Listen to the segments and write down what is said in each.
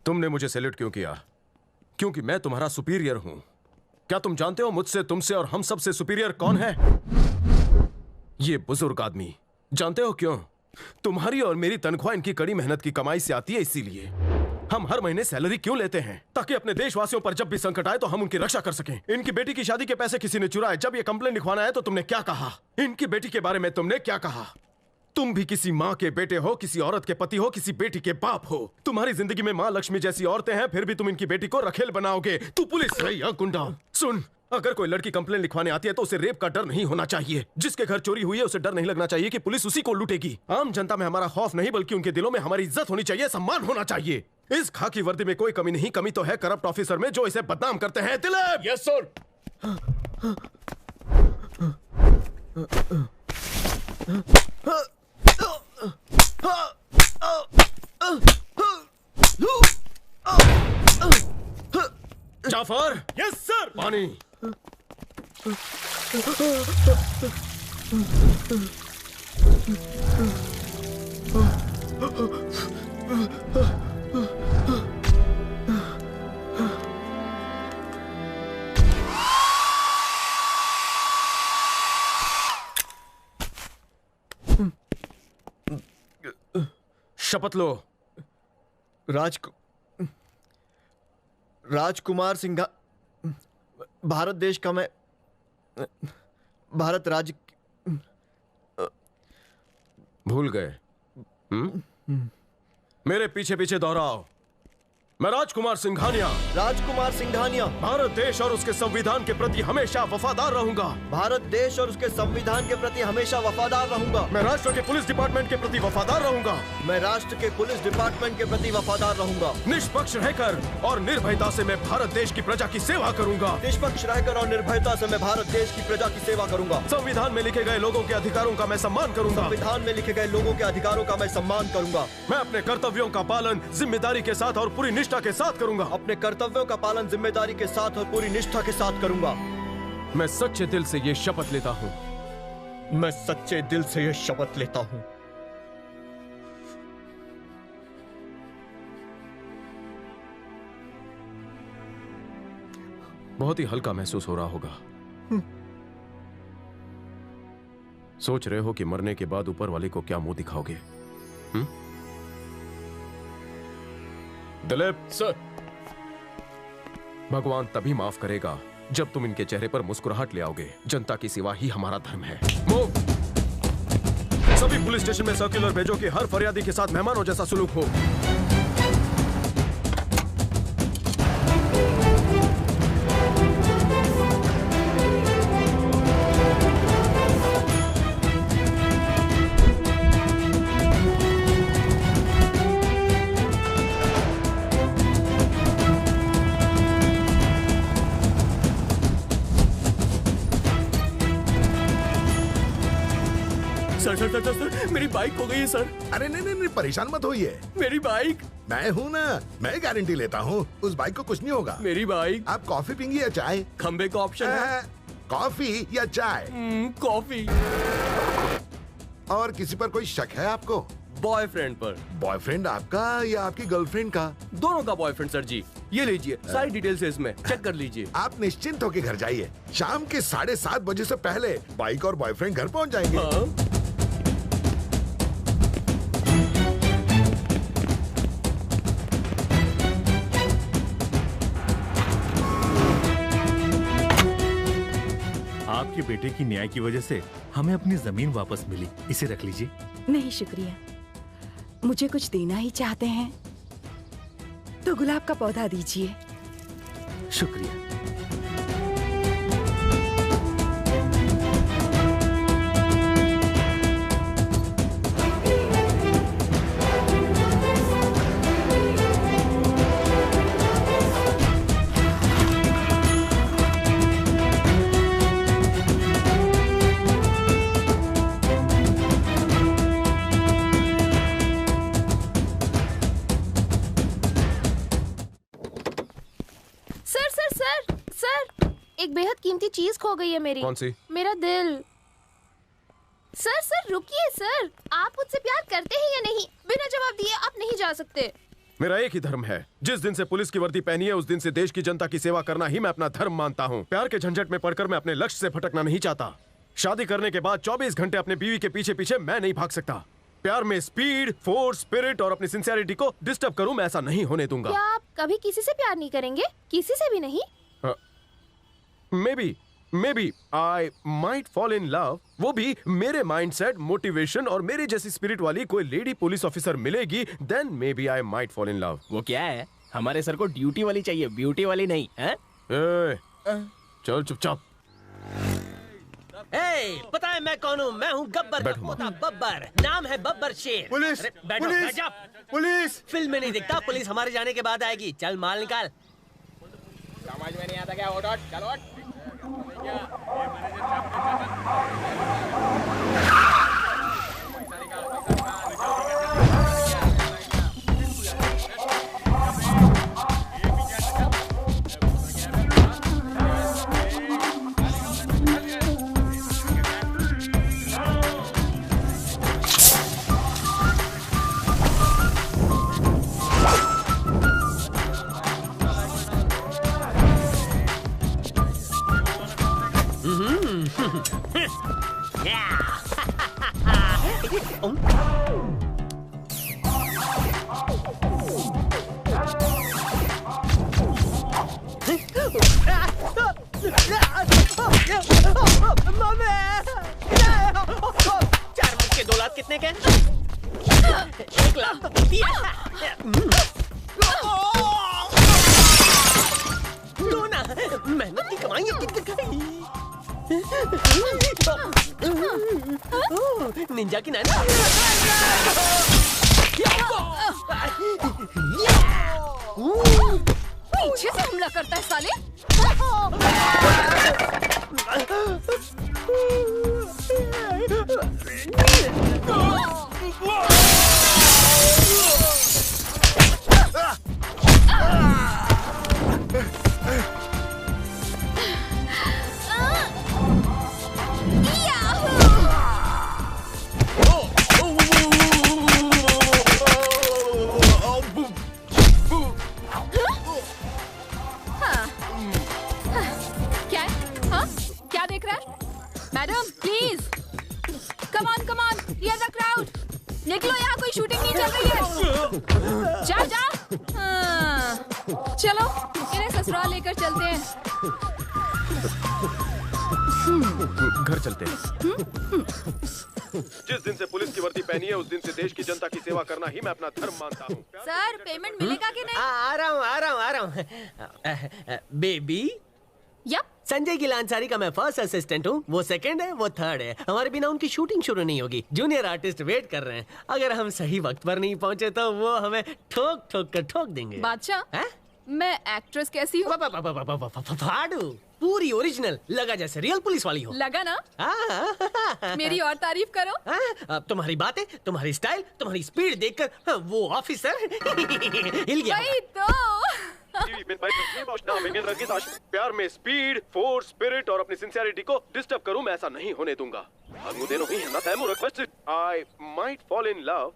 तुमने मुझे सैल्यूट क्यों किया? क्योंकि मैं तुम्हारा सुपीरियर हूं। क्या तुम जानते हो मुझसे, तुमसे और हम सबसे सुपीरियर कौन है? ये बुजुर्ग आदमी। जानते हो क्यों? तुम्हारी और मेरी तनख्वाह इनकी कड़ी मेहनत की कमाई से आती है, इसीलिए। हम हर महीने सैलरी क्यों लेते हैं? ताकि अपने देशवासियों पर जब भी संकट आए तो हम उनकी रक्षा कर सकें। इनकी बेटी की शादी के पैसे किसी ने चुराए, जब ये कंप्लेंट लिखवाना है तो तुमने क्या कहा? इनकी बेटी के बारे में तुमने क्या कहा? तुम भी किसी माँ के बेटे हो, किसी औरत के पति हो, किसी बेटी के बाप हो। तुम्हारी जिंदगी में माँ लक्ष्मी जैसी औरतें हैं, फिर भी तुम इनकी बेटी को रखेल बनाओगे। तू पुलिस है या गुंडा? सुन, अगर कोई लड़की कंप्लेंट लिखवाने आती है तो उसे रेप का डर नहीं होना चाहिए। जिसके घर चोरी हुई है उसे डर नहीं लगना चाहिए कि पुलिस उसी को लूटेगी। आम जनता में हमारा खौफ नहीं, बल्कि उनके दिलों में हमारी इज्जत होनी चाहिए, सम्मान होना चाहिए। इस खाकी वर्दी में कोई कमी नहीं, कमी तो है करप्ट ऑफिसर में जो इसे बदनाम करते हैं। Dilip! Yes sir. Jafar! Yes sir. पानी। शपथ लो। राजकुमार सिंघा, भारत देश का मैं, भारत राज्य। भूल गए? मेरे पीछे पीछे दोहराओ। मैं राजकुमार सिंघानिया। राजकुमार सिंघानिया भारत देश और उसके संविधान के प्रति हमेशा वफादार रहूंगा। भारत देश और उसके संविधान के प्रति हमेशा वफादार रहूंगा। मैं राष्ट्र के पुलिस डिपार्टमेंट के प्रति वफादार रहूंगा। मैं राष्ट्र के पुलिस डिपार्टमेंट के प्रति वफादार रहूंगा। निष्पक्ष रहकर और निर्भयता से मैं भारत देश की प्रजा की सेवा करूंगा। निष्पक्ष रहकर और निर्भयता से मैं भारत देश की प्रजा की सेवा करूंगा। संविधान में लिखे गए लोगों के अधिकारों का मैं सम्मान करूंगा। संविधान में लिखे गए लोगों के अधिकारों का मैं सम्मान करूंगा। मैं अपने कर्तव्यों का पालन जिम्मेदारी के साथ और पूरी निष्ठा के साथ करूंगा। अपने कर्तव्यों का पालन जिम्मेदारी के साथ और पूरी निष्ठा के साथ करूंगा। मैं सच्चे दिल से ये शपथ लेता हूँ। मैं सच्चे दिल से ये शपथ लेता हूँ। बहुत ही हल्का महसूस हो रहा होगा। सोच रहे हो कि मरने के बाद ऊपर वाले को क्या मुंह दिखाओगे? दिलीप सर। भगवान तभी माफ करेगा जब तुम इनके चेहरे पर मुस्कुराहट ले आओगे। जनता की सेवा ही हमारा धर्म है। मूव! सभी पुलिस स्टेशन में सर्कुलर भेजो कि हर फरियादी के साथ मेहमानों जैसा सुलूक हो। सर, मेरी बाइक हो गई है सर। अरे नहीं, परेशान मत होइए। मेरी बाइक। मैं हूँ ना, मैं गारंटी लेता हूँ उस बाइक को कुछ नहीं होगा। मेरी बाइक। आप कॉफी पियेंगे या चाय? खंबे का ऑप्शन है। कॉफी या चाय? कॉफी। और किसी पर कोई शक है आपको? बॉयफ्रेंड पर। बॉयफ्रेंड आपका या आपकी गर्लफ्रेंड का? दोनों का बॉयफ्रेंड सर जी। ये लीजिए, सारी डिटेल्स है इसमें, चेक कर लीजिए। आप निश्चिंत होकर घर जाइए। शाम के 7:30 बजे से पहले बाइक और बॉयफ्रेंड घर पहुँच जाएंगे। हाँ? आपके बेटे की न्याय की वजह से हमें अपनी जमीन वापस मिली। इसे रख लीजिए। नहीं शुक्रिया, मुझे कुछ देना ही चाहते हैं तो गुलाब का पौधा दीजिए। शुक्रिया। कीमती चीज खो गई है मेरी। कौन सी? मेरा दिल। सर रुकिए सर, आप मुझसे प्यार करते हैं या नहीं? बिना जवाब दिए आप नहीं जा सकते। मेरा एक ही धर्म है। जिस दिन से पुलिस की वर्दी पहनी है उस दिन से देश की जनता की सेवा करना ही मैं अपना धर्म मानता हूँ। प्यार के झंझट में पड़कर मैं अपने लक्ष्य से भटकना नहीं चाहता। शादी करने के बाद 24 घंटे अपने बीवी के पीछे पीछे मैं नहीं भाग सकता। प्यार में स्पीड, फोर्स, स्पिरिट और अपनी सिंसियरिटी को डिस्टर्ब करूं, मैं ऐसा नहीं होने दूंगा। क्या आप कभी किसी से प्यार नहीं करेंगे? किसी से भी नहीं? May B I might fall in love. वो भी मेरे माइंडसेट, मोटिवेशन और मेरे जैसी स्पिरिट वाली कोई लेडी पुलिस ऑफिसर मिलेगी, then may be I might fall in love. वो क्या है? हमारे सर को ड्यूटी वाली चाहिए, ब्यूटी वाली नहीं है? चल चुपचाप। पता है मैं कौन हूँ? मैं हूँ गब्बर का बैठो। पोता बब्बर। नाम है बब्बर शेर। पुलिस, अरे, बैठो, पुलिस, बैठ जा। पुलिस। फिल्म में नहीं दिखता, पुलिस हमारे जाने के बाद आएगी। चल माल निकाल। समझ में नहीं आता क्या? उठ उठ, चलो उठ। चार मुक्के 2 लाख कितने के? 1 लाख दिया। दो ना, मेहनत की कमाई है कितनी? निंजा की नानी। पीछे से हमला करता है साले। क्या है? हाँ? क्या देख रहा है? Madam please come on clear the crowd. निकलो, यहाँ कोई शूटिंग नहीं चल रही है। जा जा। हाँ, चलो इन्हें ससुराल लेकर चलते हैं। घर चलते हैं। जिस दिन से पुलिस की वर्दी पहनी है उस दिन से देश की जनता की सेवा करना ही मैं अपना धर्म मानता हूँ। सर पेमेंट मिलेगा कि नहीं? आ रहा हूँ। Baby, yup. संजय गिल अंसारी का मैं फर्स्ट असिस्टेंट हूँ, वो सेकंड है, वो थर्ड है। हमारे बिना उनकी शूटिंग शुरू नहीं होगी। जूनियर आर्टिस्ट वेट कर रहे हैं। अगर हम सही वक्त पर नहीं पहुँचे तो वो हमें ठोक ठोक कर ठोक देंगे। बादशाह, हैं? मैं एक्ट्रेस कैसी हूँ? फाड़ू, पूरी ओरिजिनल, लगा जैसे रियल पुलिस वाली हो। लगा ना? हाँ। मेरी और तारीफ करो। अब तुम्हारी बातें, तुम्हारी स्टाइल, तुम्हारी स्पीड देखकर वो ऑफिसर हिल गया। वही तो। प्यार में स्पीड, फोर्स, स्पिरिट और अपनी सिंसियरिटी को डिस्टर्ब करूं, मैं ऐसा नहीं होने दूंगा। I might fall in love.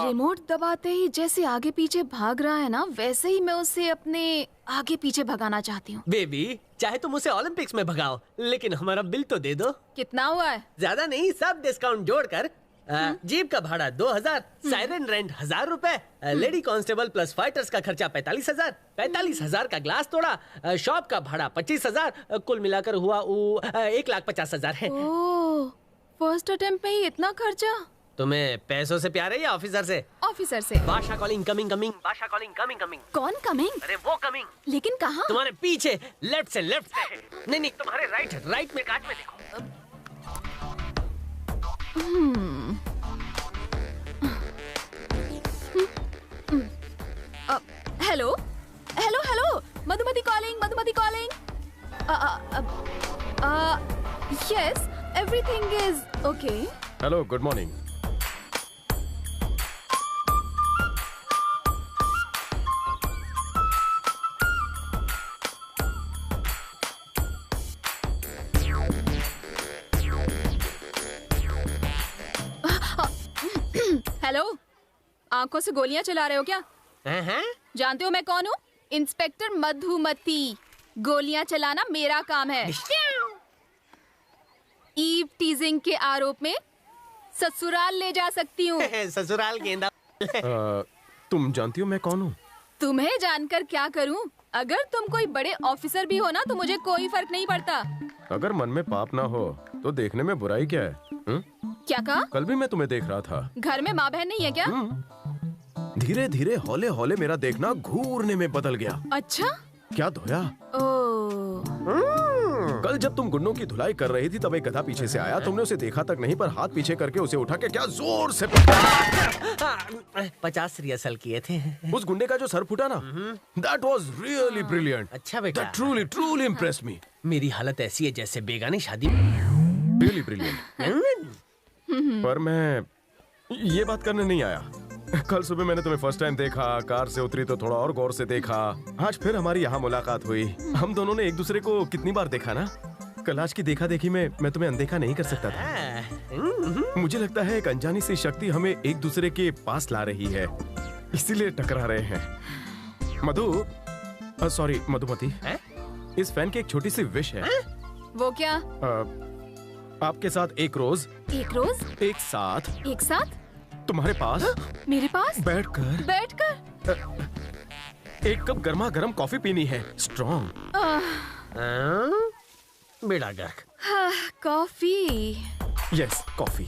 Remote दबाते ही जैसे आगे पीछे भाग रहा है ना, वैसे ही मैं उसे अपने आगे पीछे भगाना चाहती हूँ। बेबी, चाहे तुम उसे ओलंपिक्स में भगाओ, लेकिन हमारा बिल तो दे दो। कितना हुआ है? ज्यादा नहीं, सब डिस्काउंट जोड़कर। जीप का भाड़ा 2000, साइरन रेंट 1000 रुपए, लेडी कांस्टेबल प्लस फाइटर्स का खर्चा 45,000, 45,000 का ग्लास तोड़ा, शॉप का भाड़ा 25,000, कुल मिलाकर हुआ 1,50,000 है। ओह, फर्स्ट अटेम्प्ट में ही इतना खर्चा? तुम्हें पैसों से प्यार है या ऑफिसर से? ऑफिसर से। बादशाह कॉलिंग, कमिंग कमिंग, बादशाह कॉलिंग, कमिंग कमिंग। कौन कमिंग? अरे वो कमिंग। लेकिन कहाँ? तुम्हारे पीछे, लेफ्ट से। नहीं, तुम्हारे राइट में काट में देखो। Hello hello hello, Madhumati calling. Yes, everything is okay. Hello, good morning. Hello, आंखों से गोलियां चला रहे हो क्या? हैं? जानते हो मैं कौन हूँ? इंस्पेक्टर मधुमती। गोलियां चलाना मेरा काम है। ईव टीजिंग के आरोप में ससुराल ले जा सकती हूँ। ससुराल गेंदा। तुम जानती हो मैं कौन हूँ? तुम्हें जानकर क्या करूँ? अगर तुम कोई बड़े ऑफिसर भी हो ना तो मुझे कोई फर्क नहीं पड़ता। अगर मन में पाप ना हो तो देखने में बुराई क्या है? क्या कहा? कल भी मैं तुम्हें देख रहा था। घर में माँ बहन नहीं है क्या? धीरे धीरे हौले हौले मेरा देखना घूरने में बदल गया। अच्छा? क्या धोया? कल जब तुम गुंडों की धुलाई कर रही थी तब एक गधा पीछे से आया। तुमने उसे देखा तक नहीं पर हाथ पीछे करके उसे उठा के क्या जोर से 50 रिहर्सल किए थे। उस गुंडे का जो सर फूटा ना, that was really brilliant. अच्छा बेटा। That truly impressed me. मेरी हालत ऐसी है जैसे बेगानी शादी। Really brilliant. पर मैं ये बात करने नहीं आया। कल सुबह मैंने तुम्हें फर्स्ट टाइम देखा, कार से उतरी तो थोड़ा और गौर से देखा। आज फिर हमारी यहाँ मुलाकात हुई। हम दोनों ने एक दूसरे को कितनी बार देखा ना। कल आज की देखा देखी में मैं तुम्हें अनदेखा नहीं कर सकता था। मुझे लगता है एक अनजानी सी शक्ति हमें एक दूसरे के पास ला रही है, इसीलिए टकरा रहे हैं। सॉरी मधुमती, इस फैन की एक छोटी सी विश है। वो क्या? आपके साथ एक रोज एक साथ तुम्हारे पास मेरे पास बैठकर एक कप गर्मा गर्म कॉफी पीनी है, स्ट्रॉन्ग। बेड़ा गर्क। कॉफी। Yes, coffee.